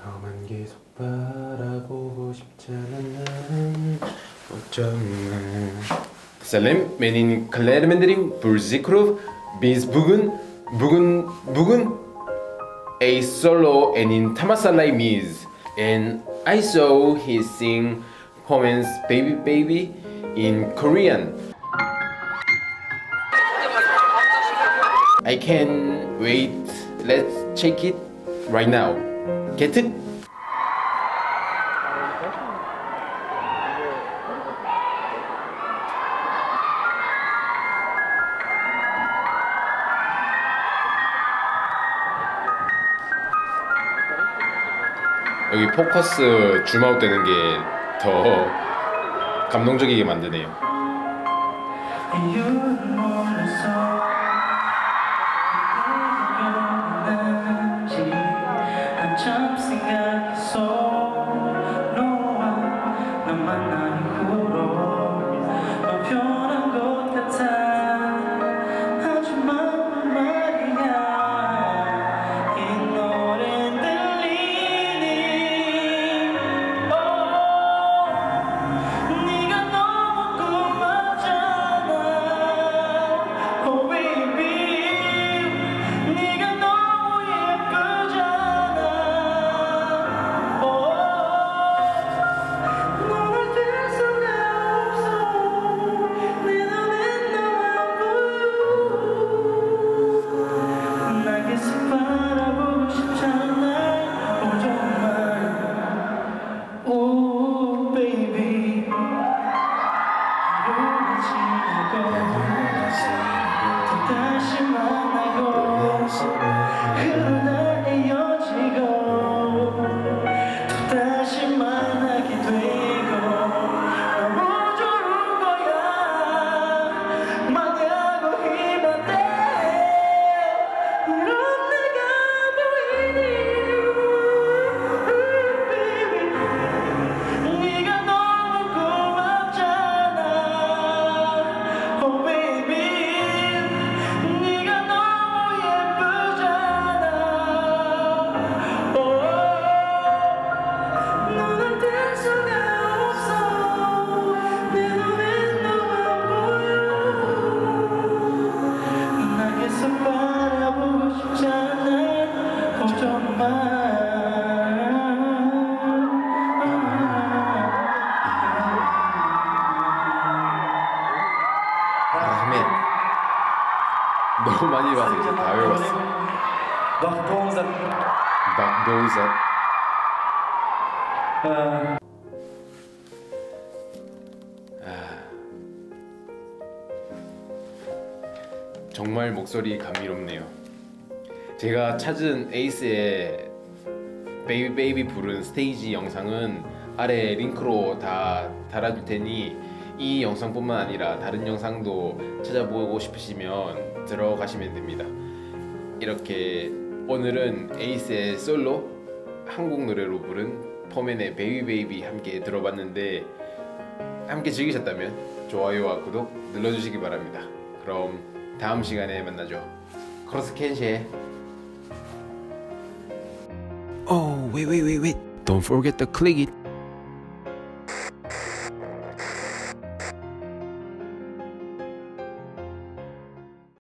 너만 계속 바라보고 싶잖아 나는 어쩌면 Selam, benim Kalemenderim Burzikrov. Biz bugün a solo in Tamasalaymiz, and I saw he sing Pomen's Baby Baby in Korean. I can't wait. Let's check it right now. Get it? 여기 포커스 줌아웃 되는 게 더 감동적이게 만드네요. 너무 많이 봐서 이제 다 외웠어. 박동섭. 정말 목소리 감미롭네요. 제가 찾은 에이스의 베이비 베이비 부른 스테이지 영상은 아래 링크로 다 달아둘 테니 이 영상뿐만 아니라 다른 영상도 찾아보고 싶으시면 들어가시면 됩니다. 이렇게 오늘은 에이스의 솔로 한국 노래로 부른 포맨의 베이비 베이비 함께 들어봤는데, 함께 즐기셨다면 좋아요와 구독 눌러주시기 바랍니다. 그럼 다음 시간에 만나죠. 크로스 켄시에. Oh, wait. Don't forget to click it.